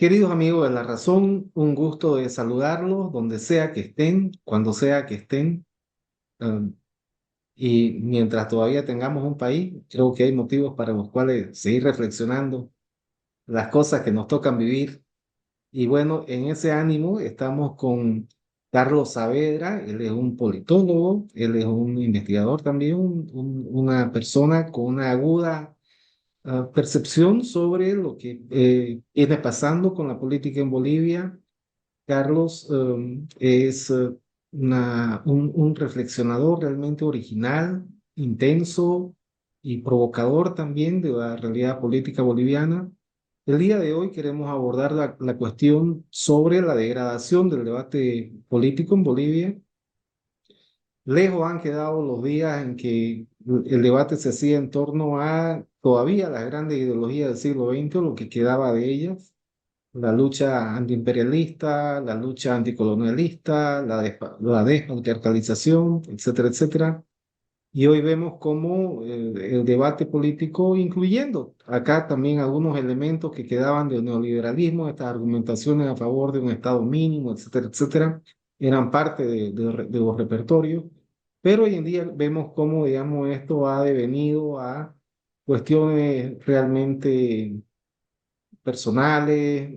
Queridos amigos de La Razón, un gusto de saludarlos donde sea que estén, cuando sea que estén. um, y mientras todavía tengamos un país, creo que hay motivos para los cuales seguir reflexionando las cosas que nos tocan vivir. Y bueno, en ese ánimo estamos con Carlos Saavedra. Él es un politólogo, él es un investigador también, una persona con una aguda percepción sobre lo que viene pasando con la política en Bolivia. Carlos es un reflexionador realmente original, intenso y provocador también de la realidad política boliviana. El día de hoy queremos abordar la cuestión sobre la degradación del debate político en Bolivia. Lejos han quedado los días en que el debate se hacía en torno a todavía las grandes ideologías del siglo XX, o lo que quedaba de ellas, la lucha antiimperialista, la lucha anticolonialista, la despatriarcalización, etcétera, etcétera. Y hoy vemos cómo el debate político, incluyendo acá también algunos elementos que quedaban del neoliberalismo, estas argumentaciones a favor de un Estado mínimo, etcétera, etcétera, eran parte de los repertorios. Pero hoy en día vemos cómo, digamos, esto ha devenido a cuestiones realmente personales,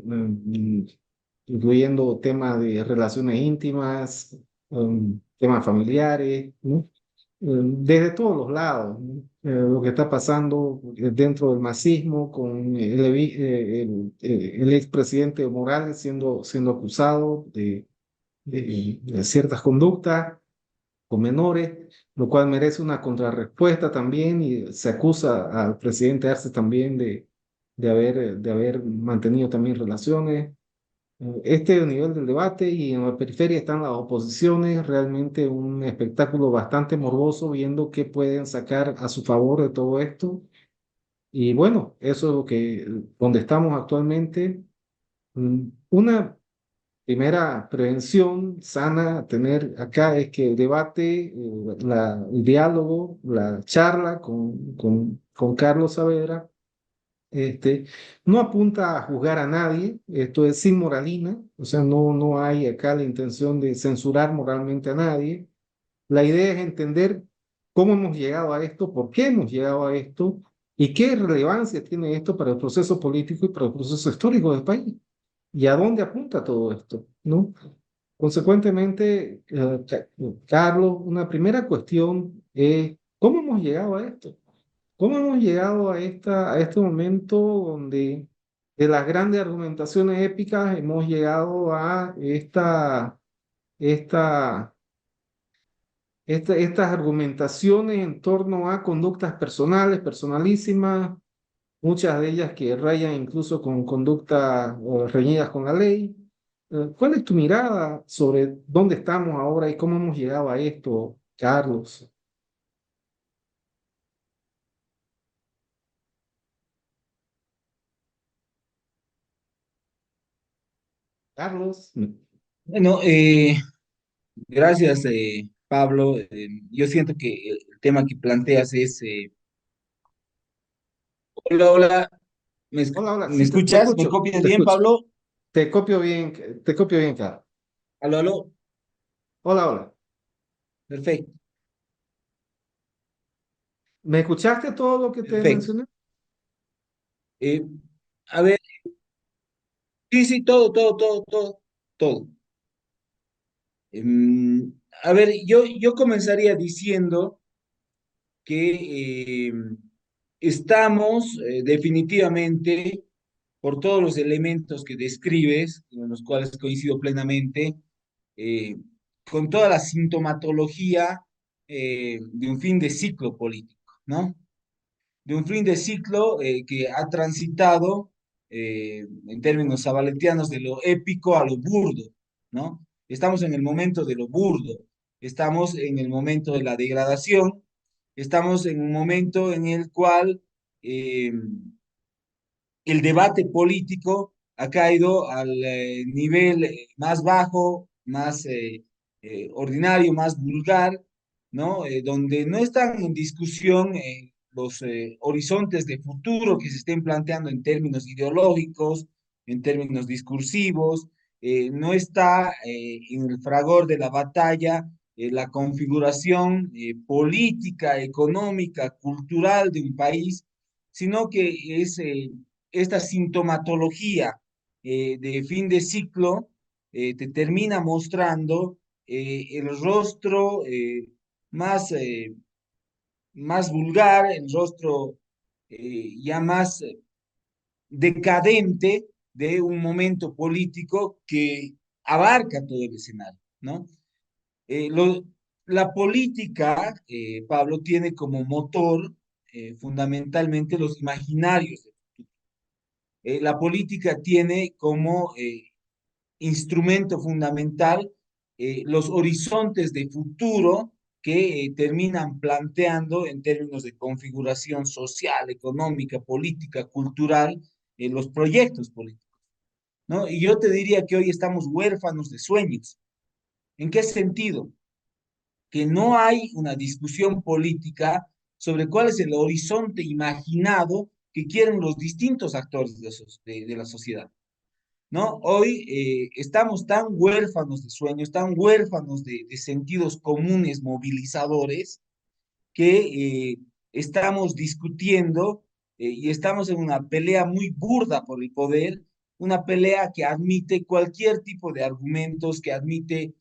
incluyendo temas de relaciones íntimas, temas familiares, ¿no? Desde todos los lados, ¿no? Lo que está pasando dentro del masismo con el expresidente Morales siendo acusado de ciertas conductas con menores, lo cual merece una contrarrespuesta también y se acusa al presidente Arce también de haber mantenido también relaciones. Este es el nivel del debate y en la periferia están las oposiciones, realmente un espectáculo bastante morboso viendo qué pueden sacar a su favor de todo esto. Y bueno, eso es donde estamos actualmente. Una primera prevención sana a tener acá es que el debate, el diálogo, la charla con Carlos Saavedra, este, no apunta a juzgar a nadie, esto es sin moralina, o sea, no hay acá la intención de censurar moralmente a nadie. La idea es entender cómo hemos llegado a esto, por qué hemos llegado a esto y qué relevancia tiene esto para el proceso político y para el proceso histórico del país y a dónde apunta todo esto, ¿no? Consecuentemente, Carlos, una primera cuestión es cómo hemos llegado a esto. ¿Cómo hemos llegado a este momento donde de las grandes argumentaciones épicas hemos llegado a esta, estas argumentaciones en torno a conductas personales, personalísimas, muchas de ellas que rayan incluso con conductas reñidas con la ley? ¿Cuál es tu mirada sobre dónde estamos ahora y cómo hemos llegado a esto, Carlos? Carlos. Bueno, gracias, Pablo. Yo siento que el tema que planteas es... hola, hola, Hola, hola, ¿me sí, te escuchas? ¿Me escucho, copias te bien, escucho. Pablo? Te copio bien, Carlos. Aló, aló, Hola, hola. perfecto, ¿Me escuchaste todo lo que te perfecto. mencioné? Eh, a ver, sí, sí, todo, todo, todo, todo, todo. A ver, yo comenzaría diciendo que estamos definitivamente, por todos los elementos que describes, con los cuales coincido plenamente, eh, con toda la sintomatología de un fin de ciclo político, ¿no? De un fin de ciclo que ha transitado, en términos sabaletianos, de lo épico a lo burdo, ¿no? Estamos en el momento de lo burdo, estamos en el momento de la degradación, estamos en un momento en el cual eh, el debate político ha caído al nivel más bajo, más ordinario, más vulgar, ¿no? Donde no están en discusión los horizontes de futuro que se estén planteando en términos ideológicos, en términos discursivos, no está en el fragor de la batalla la configuración política, económica, cultural de un país, sino que es esta sintomatología de fin de ciclo te termina mostrando el rostro más, más vulgar, el rostro ya más decadente de un momento político que abarca todo el escenario, ¿no? Eh, lo- la política, Pablo, tiene como motor fundamentalmente los imaginarios. La política tiene como instrumento fundamental los horizontes de futuro que terminan planteando en términos de configuración social, económica, política, cultural, los proyectos políticos, ¿no? Y yo te diría que hoy estamos huérfanos de sueños. ¿En qué sentido? Que no hay una discusión política sobre cuál es el horizonte imaginado que quieren los distintos actores de la sociedad. ¿No? Hoy estamos tan huérfanos de sueños, tan huérfanos de sentidos comunes movilizadores, que estamos discutiendo y estamos en una pelea muy burda por el poder, una pelea que admite cualquier tipo de argumentos, que admite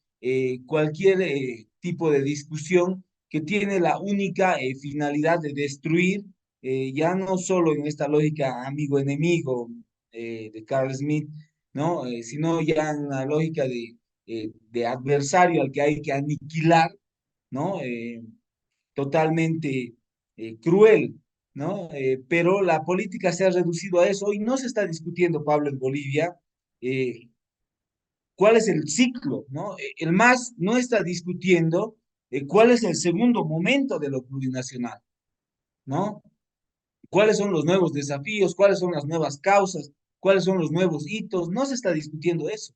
cualquier tipo de discusión, que tiene la única finalidad de destruir, ya no solo en esta lógica amigo-enemigo de Carl Smith, ¿no? Sino ya en una lógica de adversario al que hay que aniquilar, ¿no? Totalmente cruel, ¿no? Pero la política se ha reducido a eso y no se está discutiendo, Pablo, en Bolivia, eh, cuál es el ciclo, ¿no? El MAS no está discutiendo cuál es el segundo momento de lo plurinacional, ¿no? ¿Cuáles son los nuevos desafíos? ¿Cuáles son las nuevas causas? ¿Cuáles son los nuevos hitos? No se está discutiendo eso.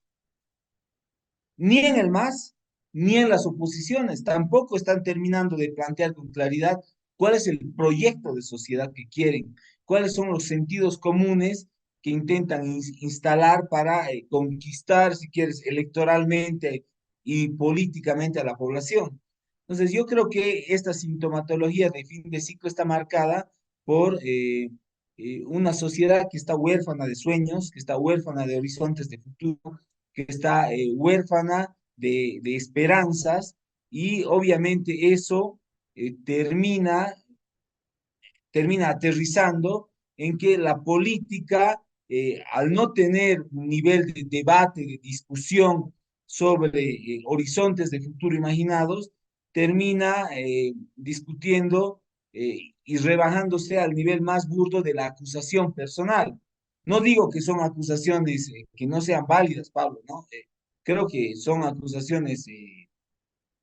Ni en el MAS, ni en las oposiciones. Tampoco están terminando de plantear con claridad cuál es el proyecto de sociedad que quieren, cuáles son los sentidos comunes que intentan instalar para conquistar, si quieres, electoralmente y políticamente a la población. Entonces, yo creo que esta sintomatología de fin de ciclo está marcada por una sociedad que está huérfana de sueños, que está huérfana de horizontes de futuro, que está huérfana de esperanzas y obviamente eso termina aterrizando en que la política, al no tener un nivel de debate, de discusión sobre horizontes de futuro imaginados, termina discutiendo y rebajándose al nivel más burdo de la acusación personal. No digo que son acusaciones que no sean válidas, Pablo, ¿no? Creo que son acusaciones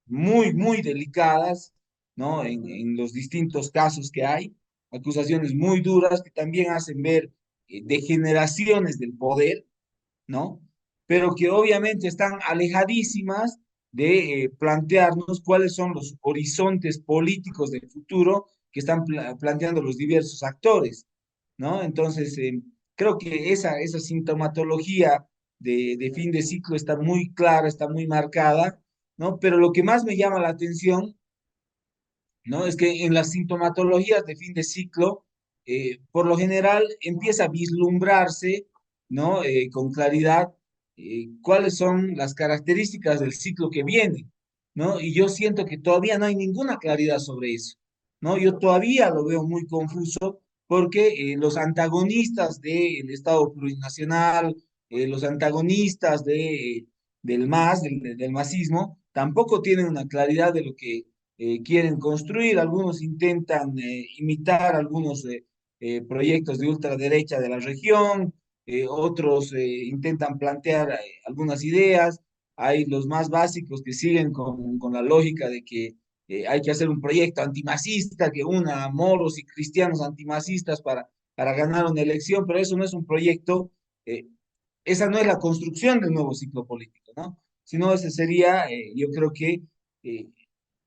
muy, muy delicadas, ¿no? En los distintos casos que hay, acusaciones muy duras que también hacen ver degeneraciones del poder, ¿no? Pero que obviamente están alejadísimas de plantearnos cuáles son los horizontes políticos del futuro que están planteando los diversos actores, ¿no? Entonces, creo que esa sintomatología de fin de ciclo está muy clara, está muy marcada, ¿no? Pero lo que más me llama la atención, ¿no? Es que en las sintomatologías de fin de ciclo, por lo general empieza a vislumbrarse, ¿no? Con claridad cuáles son las características del ciclo que viene, ¿no? Y yo siento que todavía no hay ninguna claridad sobre eso, ¿no? Yo todavía lo veo muy confuso porque los antagonistas del Estado plurinacional, los antagonistas del MAS, del masismo, tampoco tienen una claridad de lo que quieren construir, algunos intentan imitar algunos proyectos de ultraderecha de la región, otros intentan plantear algunas ideas, hay los más básicos que siguen con la lógica de que hay que hacer un proyecto antimacista que una a moros y cristianos antimacistas para ganar una elección, pero eso no es un proyecto, eh, esa no es la construcción del nuevo ciclo político, ¿no? Sino ese sería, yo creo que eh,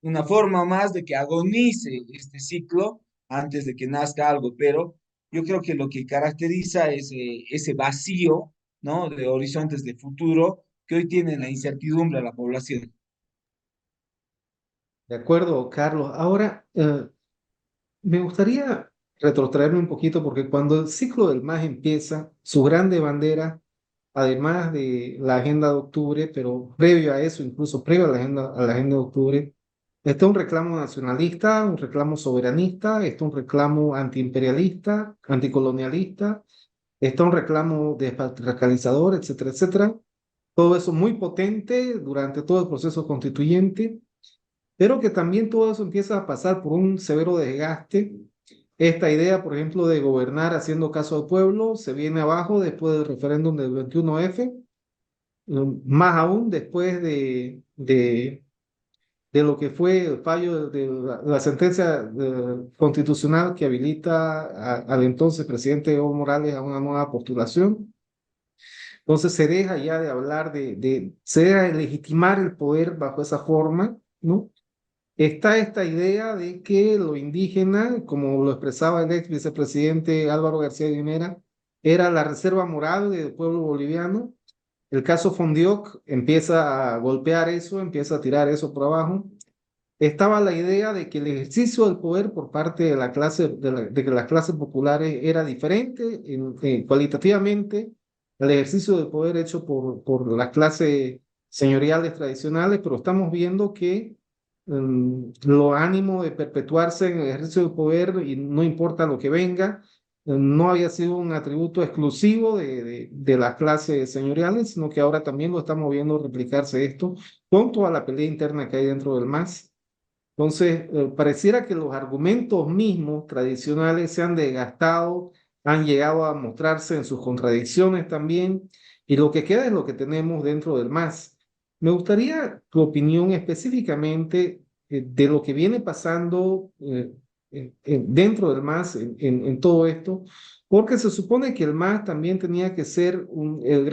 una forma más de que agonice este ciclo antes de que nazca algo, pero yo creo que lo que caracteriza ese vacío ¿no? De horizontes de futuro que hoy tienen la incertidumbre a la población. De acuerdo, Carlos. Ahora, me gustaría retrotraerme un poquito porque cuando el ciclo del MAS empieza, su grande bandera, además de la agenda de octubre, pero previo a eso, incluso previo a la agenda de octubre, está un reclamo nacionalista, un reclamo soberanista, está un reclamo antiimperialista, anticolonialista, está un reclamo despatriarcalizador, etcétera, etcétera. Todo eso muy potente durante todo el proceso constituyente, pero que también todo eso empieza a pasar por un severo desgaste. Esta idea, por ejemplo, de gobernar haciendo caso al pueblo, se viene abajo después del referéndum del 21F, más aún después de lo que fue el fallo de la sentencia constitucional que habilita al entonces presidente Evo Morales a una nueva postulación. Entonces se deja ya de hablar se deja de legitimar el poder bajo esa forma, ¿no? Está esta idea de que lo indígena, como lo expresaba el ex vicepresidente Álvaro García Linera, era la reserva moral del pueblo boliviano. El caso Fondioc empieza a golpear eso, empieza a tirar eso por abajo. Estaba la idea de que el ejercicio del poder por parte de la clase, de que las clases populares era diferente cualitativamente al ejercicio del poder hecho por las clases señoriales tradicionales, pero estamos viendo que los ánimos de perpetuarse en el ejercicio del poder y no importa lo que venga, no había sido un atributo exclusivo de las clases señoriales, sino que ahora también lo estamos viendo replicarse esto con toda la pelea interna que hay dentro del MAS. Entonces, pareciera que los argumentos mismos tradicionales se han desgastado, han llegado a mostrarse en sus contradicciones también, y lo que queda es lo que tenemos dentro del MAS. Me gustaría tu opinión específicamente de lo que viene pasando dentro del MAS en todo esto, porque se supone que el MAS también tenía que ser el,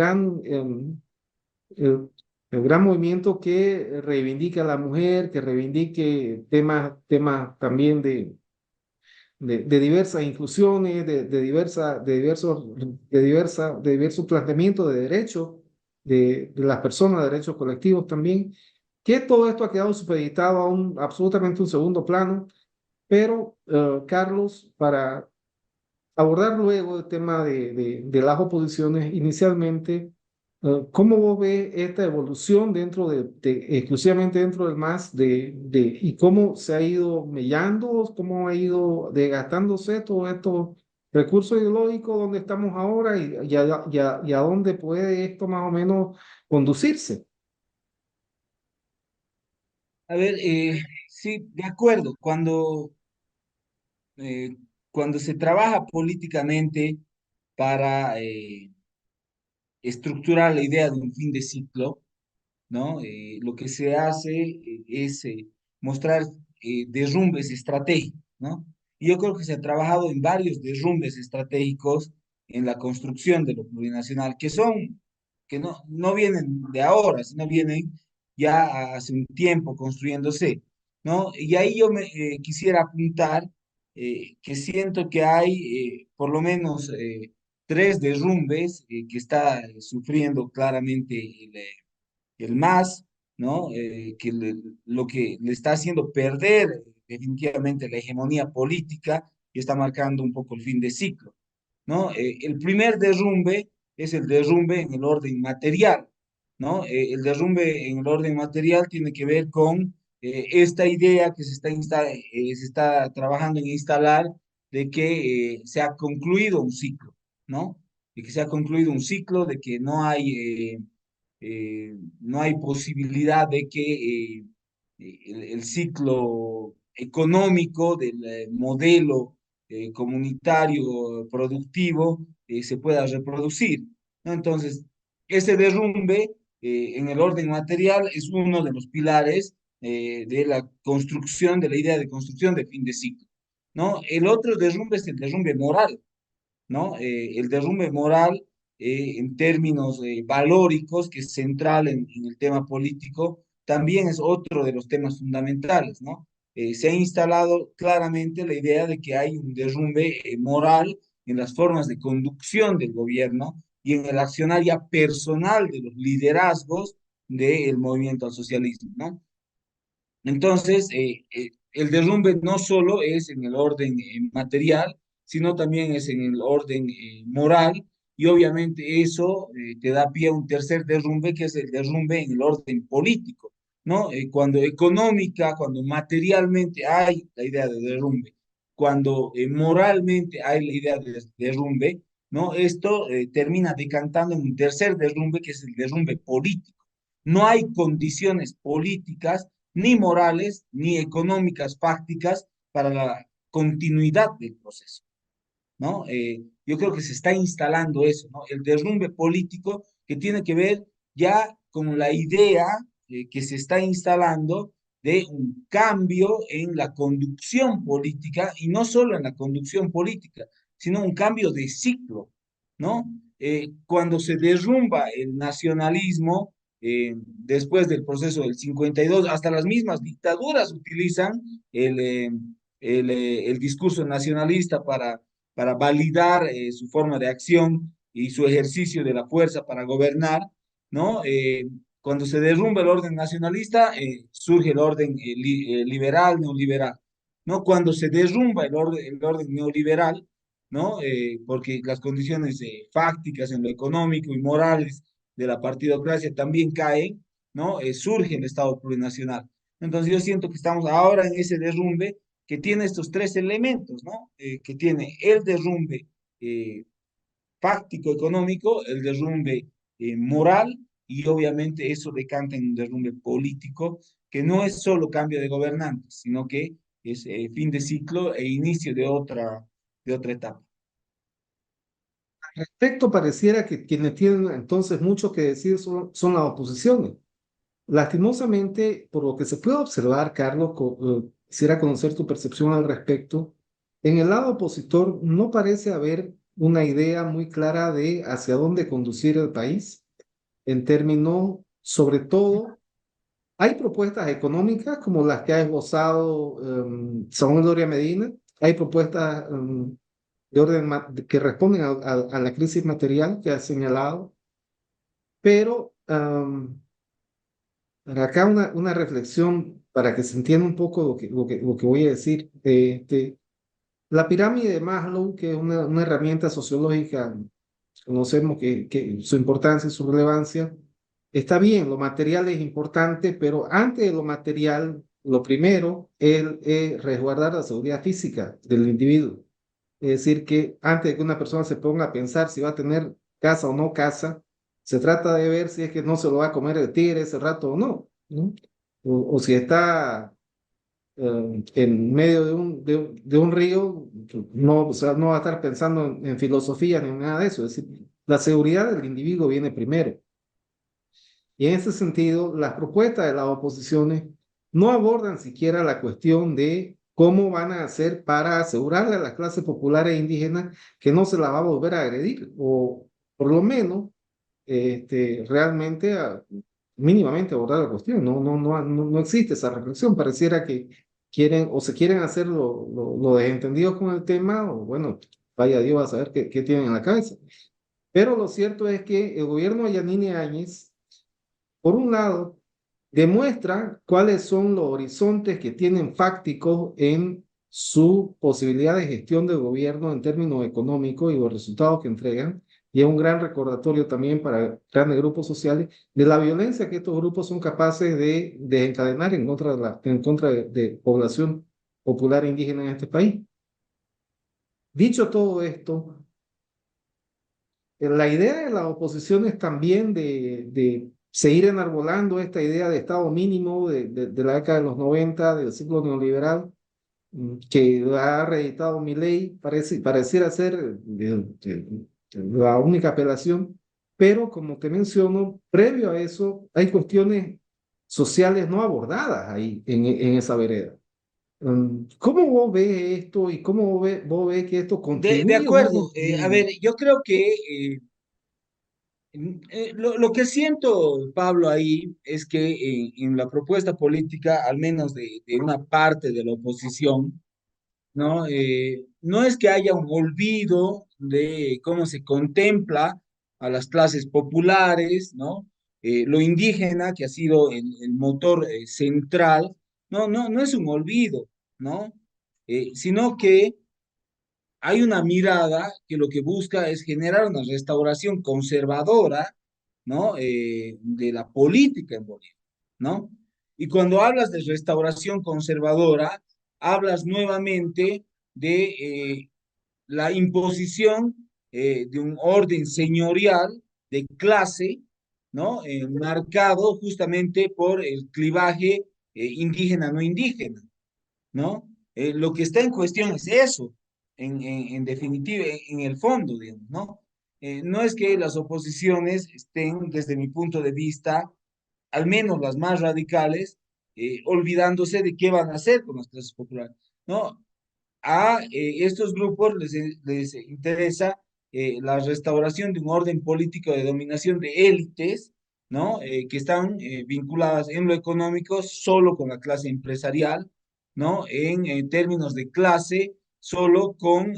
el gran movimiento que reivindica a la mujer, que reivindique temas también de diversas inclusiones, de diversos planteamientos de derechos de las personas, de derechos colectivos también, que todo esto ha quedado supeditado a absolutamente un segundo plano, pero Carlos, para abordar luego el tema de las oposiciones inicialmente. ¿Cómo vos ves esta evolución dentro exclusivamente dentro del MAS y cómo se ha ido mellando, cómo ha ido desgastándose todos estos recursos ideológicos donde estamos ahora y a dónde puede esto más o menos conducirse? A ver, sí, de acuerdo, eh, cuando se trabaja políticamente para estructurar la idea de un fin de ciclo, ¿no? Lo que se hace es mostrar derrumbes estratégicos, ¿no? Y yo creo que se ha trabajado en varios derrumbes estratégicos en la construcción de lo plurinacional, que no vienen de ahora, sino vienen ya hace un tiempo construyéndose, ¿no? Y ahí yo quisiera apuntar que siento que hay por lo menos tres derrumbes que está sufriendo claramente el MAS, ¿no? Lo que le está haciendo perder definitivamente la hegemonía política y está marcando un poco el fin de ciclo, ¿no? El primer derrumbe es el derrumbe en el orden material, ¿no? El derrumbe en el orden material tiene que ver con esta idea que se está trabajando en instalar de que se ha concluido un ciclo, ¿no? De que se ha concluido un ciclo, de que no hay posibilidad de que el ciclo económico del modelo comunitario productivo se pueda reproducir, ¿no? Entonces, ese derrumbe en el orden material es uno de los pilares de la construcción, de la idea de construcción de fin de ciclo, ¿no? El otro derrumbe es el derrumbe moral, ¿no? El derrumbe moral en términos valóricos, que es central en el tema político, también es otro de los temas fundamentales, ¿no? Se ha instalado claramente la idea de que hay un derrumbe moral en las formas de conducción del gobierno, y en el accionar ya personal de los liderazgos del movimiento al socialismo, ¿no? Entonces, el derrumbe no solo es en el orden material, sino también es en el orden moral, y obviamente eso te da pie a un tercer derrumbe, que es el derrumbe en el orden político, ¿no? Cuando económica, cuando materialmente hay la idea de derrumbe, cuando moralmente hay la idea de derrumbe, ¿no? Esto termina decantando en un tercer derrumbe, que es el derrumbe político. No hay condiciones políticas ni morales, ni económicas fácticas para la continuidad del proceso, ¿no? Yo creo que se está instalando eso, ¿no? El derrumbe político que tiene que ver ya con la idea que se está instalando de un cambio en la conducción política y no solo en la conducción política, sino un cambio de ciclo, ¿no? Cuando se derrumba el nacionalismo, después del proceso del 52, hasta las mismas dictaduras utilizan el, eh, el discurso nacionalista para validar su forma de acción y su ejercicio de la fuerza para gobernar, ¿no? Cuando se derrumba el orden nacionalista, surge el orden liberal, neoliberal, ¿no? Cuando se derrumba el orden neoliberal, ¿no? Porque las condiciones fácticas en lo económico y morales de la partidocracia también caen, ¿no? Surge el Estado plurinacional. Entonces yo siento que estamos ahora en ese derrumbe que tiene estos tres elementos, ¿no? Que tiene el derrumbe eh, fáctico económico, el derrumbe moral y obviamente eso decanta en un derrumbe político que no es solo cambio de gobernantes, sino que es fin de ciclo e inicio de otra etapa. Respecto, pareciera que quienes tienen entonces mucho que decir son las oposiciones. Lastimosamente, por lo que se puede observar, Carlos, quisiera conocer tu percepción al respecto. En el lado opositor no parece haber una idea muy clara de hacia dónde conducir el país en términos, sobre todo, hay propuestas económicas como las que ha esbozado Samuel Doria Medina, hay propuestas de orden que responden a la crisis material que ha señalado, pero acá una reflexión para que se entienda un poco lo que voy a decir. La pirámide de Maslow, que es una herramienta sociológica, conocemos que su importancia y su relevancia, está bien, lo material es importante, pero antes de lo material, lo primero es resguardar la seguridad física del individuo. Es decir, que antes de que una persona se ponga a pensar si va a tener casa o no casa, se trata de ver si es que no se lo va a comer el tigre ese rato o no, ¿no? O si está en medio de un río, no, o sea, no va a estar pensando en filosofía ni en nada de eso. Es decir, la seguridad del individuo viene primero. Y en ese sentido, las propuestas de las oposiciones no abordan siquiera la cuestión de cómo van a hacer para asegurarle a las clases populares e indígenas que no se las va a volver a agredir, o por lo menos realmente mínimamente abordar la cuestión. No existe esa reflexión. Pareciera que quieren o se quieren hacer lo desentendidos con el tema, o bueno, vaya Dios a saber qué tienen en la cabeza. Pero lo cierto es que el gobierno de Yanine Áñez, por un lado, demuestra cuáles son los horizontes que tienen fácticos en su posibilidad de gestión del gobierno en términos económicos y los resultados que entregan. Y es un gran recordatorio también para grandes grupos sociales de la violencia que estos grupos son capaces de desencadenar en contra de población popular e indígena en este país. Dicho todo esto, la idea de las oposiciones también de seguir enarbolando esta idea de Estado mínimo de la década de los 90 del ciclo neoliberal, que ha reeditado Milei, pareciera ser la única apelación, pero como te menciono, previo a eso hay cuestiones sociales no abordadas ahí en esa vereda. ¿Cómo vos ves esto y cómo vos ves que esto De contribuye o no acuerdo, a contribuye? ver, yo creo que lo que siento, Pablo, ahí es que en la propuesta política, al menos de una parte de la oposición, ¿no? No es que haya un olvido de cómo se contempla a las clases populares, ¿no? Lo indígena, que ha sido el motor central, no es un olvido, ¿no? Sino que hay una mirada que lo que busca es generar una restauración conservadora, ¿no? De la política en Bolivia, ¿no? Y cuando hablas de restauración conservadora, hablas nuevamente de la imposición de un orden señorial de clase, ¿no? Marcado justamente por el clivaje indígena no indígena, ¿no? Lo que está en cuestión es eso, en definitiva, en el fondo, digamos, ¿no? No es que las oposiciones estén, desde mi punto de vista, al menos las más radicales, olvidándose de qué van a hacer con las clases populares, ¿no? A estos grupos les interesa la restauración de un orden político de dominación de élites, ¿no? Que están vinculadas en lo económico solo con la clase empresarial, ¿no? En términos de clase, solo con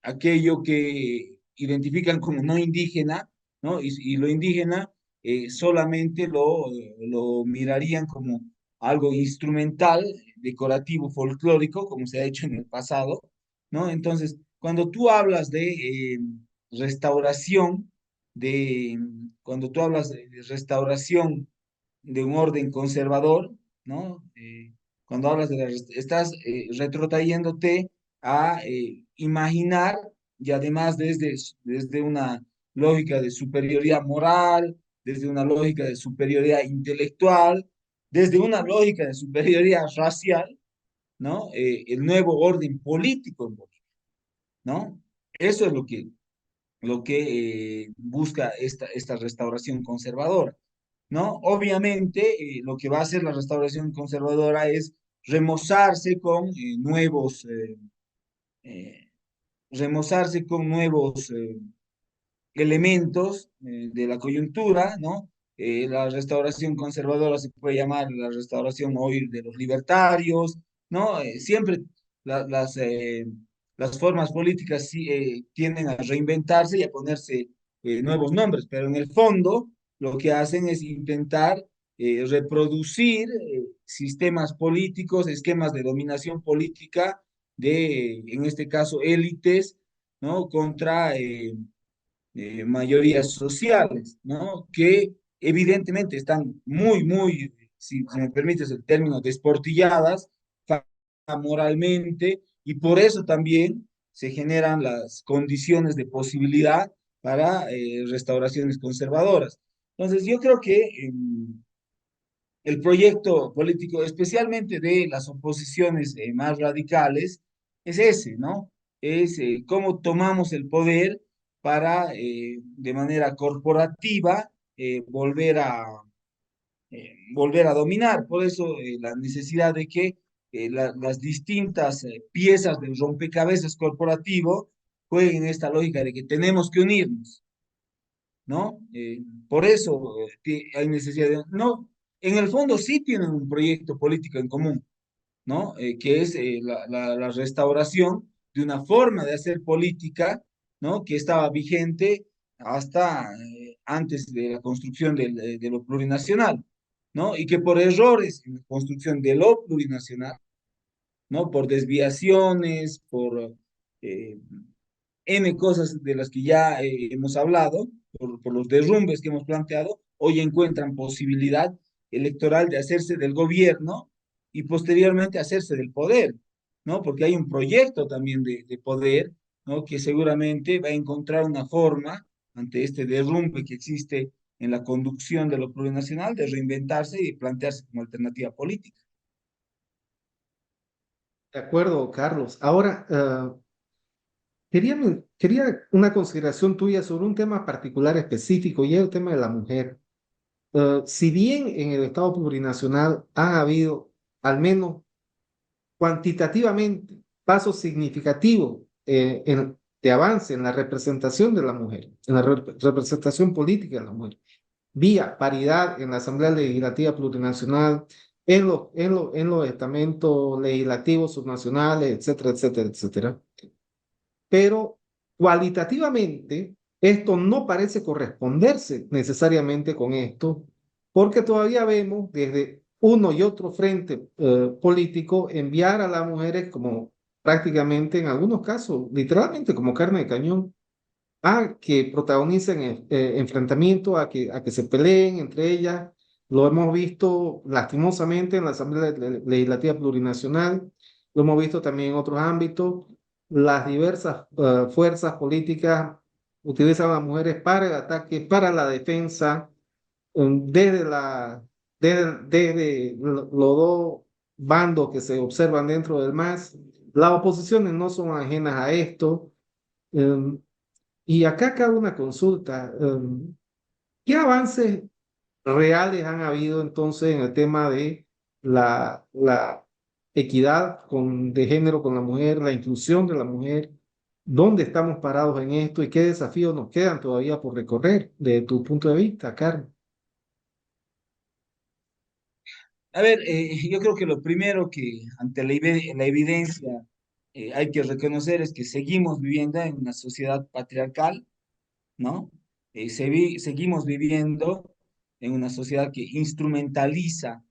aquello que identifican como no indígena, ¿no? Y lo indígena solamente lo mirarían como algo instrumental, decorativo, folclórico, como se ha hecho en el pasado, ¿no? Entonces, cuando tú hablas de restauración, cuando tú hablas de restauración de un orden conservador, ¿no? Cuando hablas de estás retrotrayéndote a imaginar y además desde una lógica de superioridad moral, desde una lógica de superioridad intelectual, desde una lógica de superioridad racial, ¿no? El nuevo orden político en Bolivia, ¿no? Eso es lo que busca esta restauración conservadora, ¿no? Obviamente, lo que va a hacer la restauración conservadora es remozarse con eh, remozarse con nuevos elementos de la coyuntura, ¿no? La restauración conservadora se puede llamar la restauración hoy de los libertarios, ¿no? Siempre la- las, eh, las formas políticas sí, tienden a reinventarse y a ponerse nuevos nombres, pero en el fondo lo que hacen es intentar reproducir sistemas políticos, esquemas de dominación política de, en este caso, élites, ¿no? Contra mayorías sociales, ¿no? Que evidentemente están muy, si me permites el término, desportilladas moralmente y por eso también se generan las condiciones de posibilidad para restauraciones conservadoras. Entonces, yo creo que el proyecto político, especialmente de las oposiciones más radicales, es ese, ¿no? Es cómo tomamos el poder para, de manera corporativa, volver a dominar. Por eso, la necesidad de que las distintas piezas del rompecabezas corporativo jueguen esta lógica de que tenemos que unirnos, ¿no? Por eso hay necesidad de... No, en el fondo sí tienen un proyecto político en común, ¿no? Que es la restauración de una forma de hacer política, ¿no? Que estaba vigente hasta antes de la construcción de lo plurinacional, ¿no? Y que por errores en la construcción de lo plurinacional, ¿no? Por desviaciones, por eh, N cosas de las que ya hemos hablado, por los derrumbes que hemos planteado, hoy encuentran posibilidad electoral de hacerse del gobierno y posteriormente hacerse del poder, ¿no? Porque hay un proyecto también de poder, ¿no? Que seguramente va a encontrar una forma ante este derrumbe que existe en la conducción de lo plurinacional de reinventarse y plantearse como alternativa política. De acuerdo, Carlos. Ahora, quería una consideración tuya sobre un tema particular específico y es el tema de la mujer. Si bien en el Estado plurinacional ha habido, al menos cuantitativamente, pasos significativos de avance en la representación de la mujer, en la representación política de la mujer, vía paridad en la Asamblea Legislativa Plurinacional, en los estamentos legislativos subnacionales, etcétera, etcétera, etcétera. Pero cualitativamente, Esto no parece corresponderse necesariamente con esto, porque todavía vemos desde uno y otro frente político enviar a las mujeres como prácticamente en algunos casos, literalmente como carne de cañón, a que protagonicen enfrentamientos, a que se peleen entre ellas. Lo hemos visto lastimosamente en la Asamblea Legislativa Plurinacional, lo hemos visto también en otros ámbitos. Las diversas fuerzas políticas utilizan a las mujeres para el ataque, para la defensa, desde los dos bandos que se observan dentro del MAS. Las oposiciones no son ajenas a esto. em, y acá cabe una consulta. ¿Qué avances reales han habido entonces en el tema de la equidad de género con la mujer, la inclusión de la mujer? ¿Dónde estamos parados en esto y qué desafíos nos quedan todavía por recorrer desde tu punto de vista, Carlos? A ver, yo creo que lo primero que ante la evidencia hay que reconocer es que seguimos viviendo en una sociedad patriarcal, ¿no? Seguimos viviendo en una sociedad que instrumentaliza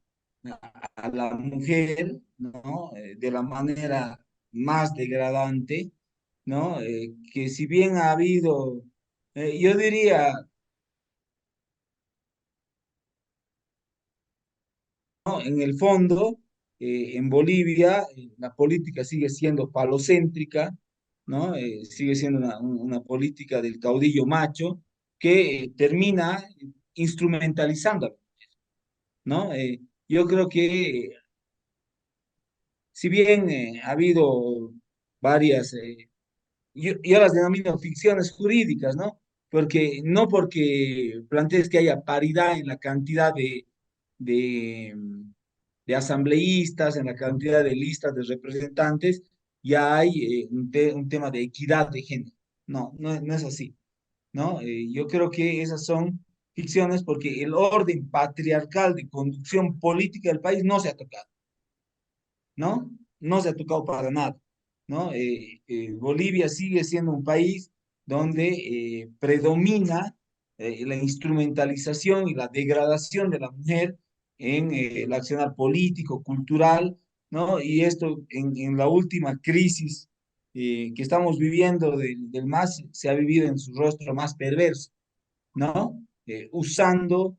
a la mujer, ¿no? De la manera más degradante, ¿no? Que si bien ha habido, yo diría, ¿no? En el fondo, en Bolivia, la política sigue siendo falocéntrica, ¿no? Sigue siendo una política del caudillo macho que termina instrumentalizando, ¿no? Yo creo que si bien ha habido varias, yo las denomino ficciones jurídicas, ¿no? Porque no porque plantees que haya paridad en la cantidad de, de asambleístas, en la cantidad de listas de representantes, ya hay un tema de equidad de género. No, no es así, ¿no? Yo creo que esas son ficciones porque el orden patriarcal de conducción política del país no se ha tocado. ¿No? No se ha tocado para nada, ¿no? Bolivia sigue siendo un país donde predomina la instrumentalización y la degradación de la mujer en el accionar político, cultural, ¿no? Y esto en la última crisis que estamos viviendo del MAS se ha vivido en su rostro más perverso, ¿no? Usando,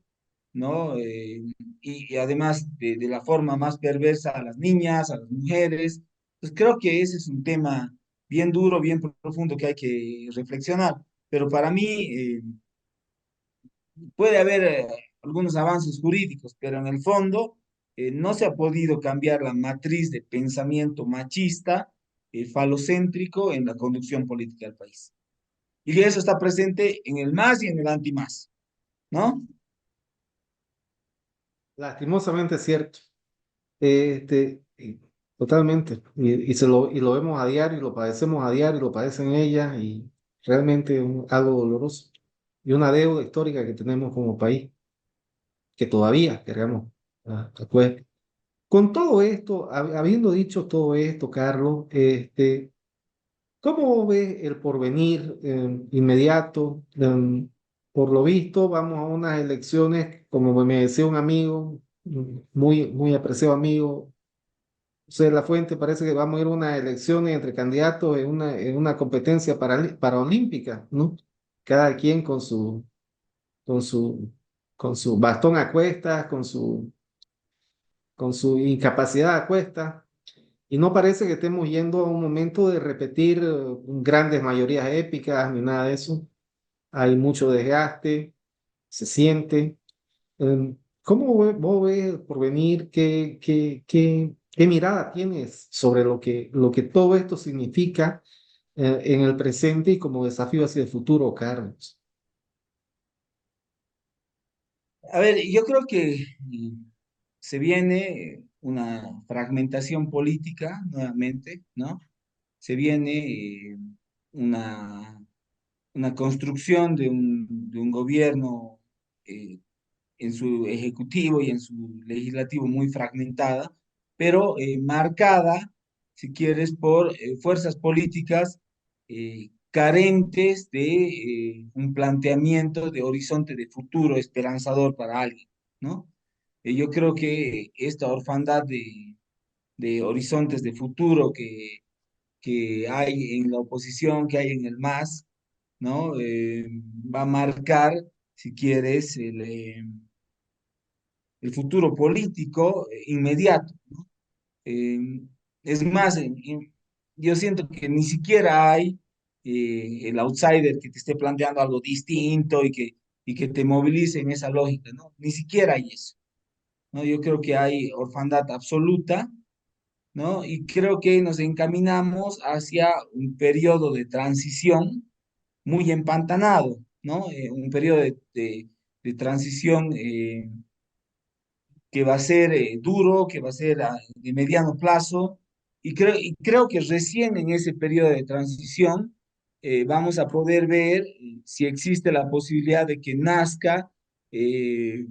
¿no? Y además de la forma más perversa a las niñas, a las mujeres. Pues creo que ese es un tema bien duro, bien profundo que hay que reflexionar. Pero para mí puede haber algunos avances jurídicos, pero en el fondo no se ha podido cambiar la matriz de pensamiento machista, falocéntrico en la conducción política del país. Y eso está presente en el más y en el anti-más, ¿no? Lastimosamente es cierto. Y totalmente. Y lo vemos a diario, y lo padecemos a diario, y lo padecen ellas, y realmente es algo doloroso. Y una deuda histórica que tenemos como país, que todavía queremos pues. Con todo esto, habiendo dicho todo esto, Carlos, ¿cómo ves el porvenir inmediato? Por lo visto, vamos a unas elecciones, como me decía un amigo, muy apreciado amigo, José La Fuente, parece que vamos a ir a unas elecciones entre candidatos en una competencia paraolímpica, ¿no? Cada quien con su, con su bastón a cuestas, con su incapacidad a cuestas. Y no parece que estemos yendo a un momento de repetir grandes mayorías épicas ni nada de eso. Hay mucho desgaste, se siente. ¿Cómo vos ves el porvenir? ¿Qué mirada tienes sobre lo que todo esto significa en el presente y como desafío hacia el futuro, Carlos? A ver, yo creo que se viene una fragmentación política nuevamente, ¿no? Se viene una, una construcción de un gobierno eh, en su ejecutivo y en su legislativo muy fragmentada, pero marcada, si quieres, por fuerzas políticas carentes de un planteamiento de horizonte de futuro esperanzador para alguien, ¿no? Yo creo que esta orfandad de horizontes de futuro que hay en la oposición, que hay en el MAS, ¿no? Va a marcar, si quieres, el futuro político inmediato. Eh, es más, yo siento que ni siquiera hay el outsider que te esté planteando algo distinto y que te movilice en esa lógica, ¿no? Ni siquiera hay eso, ¿no? Yo creo que hay orfandad absoluta, ¿no? Y creo que nos encaminamos hacia un periodo de transición muy empantanado, ¿no? Un periodo de transición que va a ser duro, que va a ser de mediano plazo, y creo que recién en ese periodo de transición vamos a poder ver si existe la posibilidad de que nazca eh,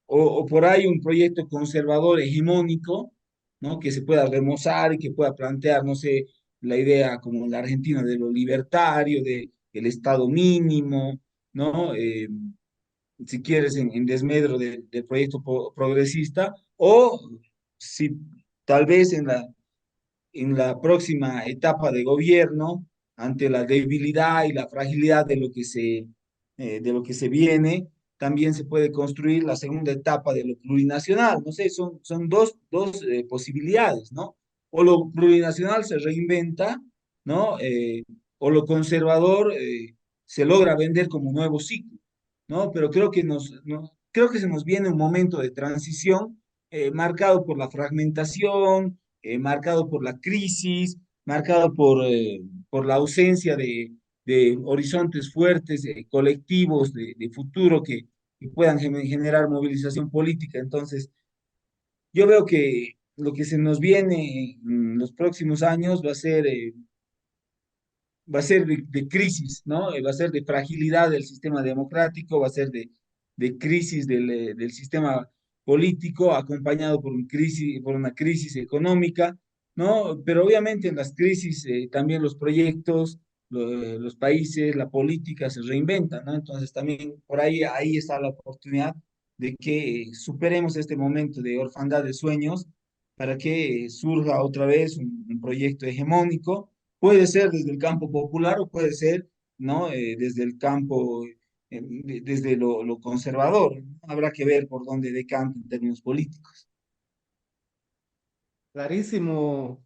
o por ahí un proyecto conservador hegemónico, ¿no? Que se pueda remozar y que pueda plantear, no sé, la idea como en la Argentina de lo libertario, de el Estado mínimo, ¿no? Si quieres, en desmedro del proyecto progresista, o si tal vez en la próxima etapa de gobierno, ante la debilidad y la fragilidad de lo que se viene, también se puede construir la segunda etapa de lo plurinacional. No sé, son dos posibilidades, ¿no? O lo plurinacional se reinventa, ¿no? O lo conservador se logra vender como nuevo ciclo, ¿no? Pero creo que creo que se nos viene un momento de transición marcado por la fragmentación, marcado por la crisis, marcado por la ausencia de horizontes fuertes, colectivos, de futuro que puedan generar movilización política. Entonces, yo veo que lo que se nos viene en los próximos años va a ser de crisis, ¿no? Va a ser de fragilidad del sistema democrático, va a ser de crisis del sistema político, acompañado por una crisis económica, ¿no? Pero obviamente en las crisis también los proyectos, los países, la política se reinventan, ¿no? Entonces también por ahí está la oportunidad de que superemos este momento de orfandad de sueños para que surja otra vez un proyecto hegemónico. Puede ser desde el campo popular o puede ser, ¿no? Desde el campo, desde lo conservador, ¿no? Habrá que ver por dónde decanta en términos políticos. Clarísimo,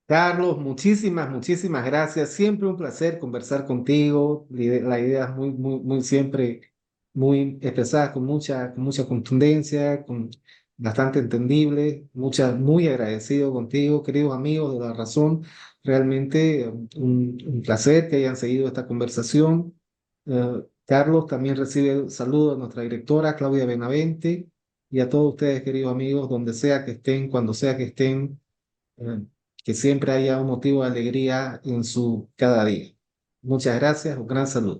Carlos, muchísimas gracias. Siempre un placer conversar contigo. La idea es muy siempre muy expresada con mucha contundencia, con bastante entendible. Muy agradecido contigo, queridos amigos de La Razón. Realmente un placer que hayan seguido esta conversación. Carlos también recibe saludos de nuestra directora Claudia Benavente y a todos ustedes, queridos amigos, donde sea que estén, cuando sea que estén que siempre haya un motivo de alegría en su cada día. Muchas gracias, un gran saludo.